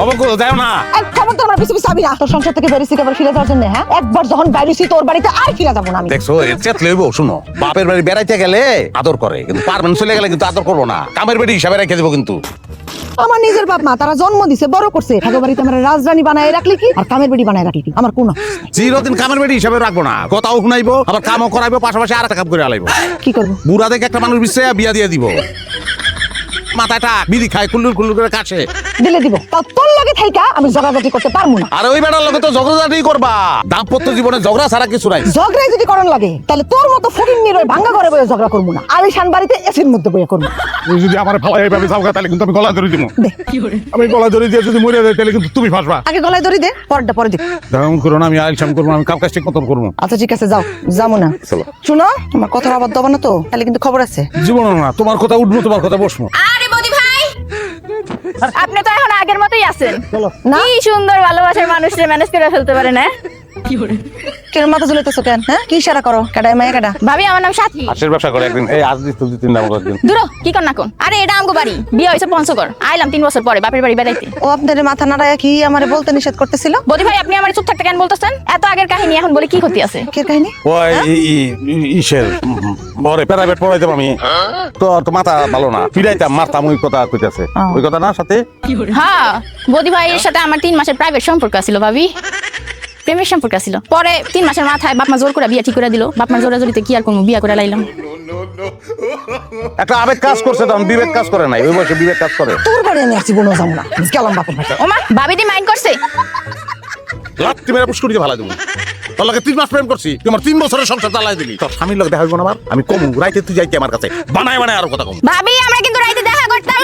অবক যাও না। এক খবর তো আমার পিছু পিছু আবি না। তোর সংসার থেকে বেরিয়েছি কেবল ফিরে যাওয়ার জন্য, হ্যাঁ? একবার যখন বেরিয়েছি তোর বাড়িতে আর ফিরে যাবো না আমি। দেখছো চেত লইব। শুনো, বাপের বাড়ি বেড়াইতে গেলে আদর করে, কিন্তু পারবেন চলে গেলে কিন্তু আদর করবো না। কামের বেটি হিসাবে রেখে দেবো কিন্তু। আমার নিজের বাপ মা তারা জন্ম দিছে, বড় করছে, ঠাকুর বাড়িতে আমার রাজরানী বানায় রাখলি কি আর কামের বেটি বানায় রাখলি কি? আমার কোন চিরদিন কামের বেটি হিসাবে রাখবো না। কথাও শুনাইবো, আবার কামও করাইবো, পাশাপাশি আর একটা কাম করে আলাইবো। কি করবো? বুড়া দেখে একটা মানুষ বিশ্বে বিয়া দিয়ে দিব। মাথায় টাক বিড়ি খায়, কুল্লুর কুল্লুর করে কাছে দিলে দিব, তাও তোর লগে থাইকা আমি ঝগড়াঝাটি করতে পারবো না। আর ওই বেটার লগে তো ঝগড়াঝাটি করবা। দাম্পত্য জীবনে ঝগড়া ছাড়া কিছু নাই। ঝগড়াই যদি করণ লাগে তাহলে তোর মতো ফকির নিরয় ভাঙ্গা ঘরে বয়ে ঝগড়া করবো না, আলিশান বাড়িতে এসির মধ্যে বয়ে করবো। তুই যদি আমার ফালাই এইভাবে ঝগড়া, তাহলে কিন্তু আমি গলা ধরে দিব। দে আমি গলা ধরে দিয়ে যদি মরে যাই, তাহলে কিন্তু তুমি ফাঁসবা। আগে গলায় ধরি দে, পরটা পরে দে। তেমন করো না, আমি আইসাম করবো, আমি কাম কাজ ঠিক মতন করবো। আচ্ছা ঠিক আছে, যাও, যাবো না। চলো। শুনো, আমার কথা আবার দেবো না তো, তাহলে কিন্তু খবর আছে। জীবন না, তোমার কথা উঠবো, তোমার কথা বসবো। আরে বৌদি ভাই, আপনি তো এখন আগের মতোই আছেন। না কি সুন্দর ভালোবাসার মানুষরে ম্যানেজ করে ফেলতে পারেন, হ্যাঁ? কেন মাথা ঝুলাইতেছো কেন? হ্যাঁ, কি ইশারা করো? কাডায় মায়া কাডা? ভাবি, আমার নাম সাথী। হাঁসের ব্যবসা করে একদিন, এই আজ দিস তুই 3 নাম একদিন। দূর কি কর না কোন? আরে এটা আমগো বাড়ি, বিয়ে হয়েছে পঞ্চগড়, আইলাম 3 বছর পরে বাপের বাড়ি বেড়াইতে। ও আপনার মাথা নাড়ায় কি আমারে বলতে নিষেধ করতেছিল? বৌদি ভাই, আপনি আমার চুপ থাকতে কেন বলতেছেন? এত আগের কাহিনী এখন বলে কি ক্ষতি আছে? কে কাহিনী? ওই ইসের বরে প্রাইভেট পড়াইতাম আমি, তোর তো মাথা ভালো না, ফিরাইতাম মারতাম, ওই কথা কইতাছে। ওই কথা না সাথে? হ্যাঁ, বৌদি ভাইয়ের সাথে আমার 3 মাসের প্রাইভেট সম্পর্ক ছিল ভাবি, প্রেমের সম্পর্ক ছিল। পরে 3 মাসের মাথায় বাপ মা জোর করে বিয়ে ঠিক করে দিল। বাপ মা জোরাজোরিতে কি আর কোনো বিয়ে করে লাইলাম। একটা আবেগ কাজ করছে, তখন বিবেক কাজ করে নাই। ওই বয়সে বিবেক কাজ করে। তোর বাড়ি আমি আসছি বোনো যাবো না, গেলাম বাপের বাড়ি। ওমা, ভাবি দি মাইন্ড করছে। লাত্তি মেরে পুষ্করি দিয়ে ভালো দেবো। তোর লগে 3 মাস প্রেম করছি, তোমার 3 বছরের সংসার চালাই দিলি। তোর স্বামীর লগে দেখা হইব না আমার? আমি কমু রাইতে তুই যাইতে আমার কাছে বানায় বানায় আরো কথা কম। ভাবি, আমরা কিন্তু রাইতে দেখা করতাম।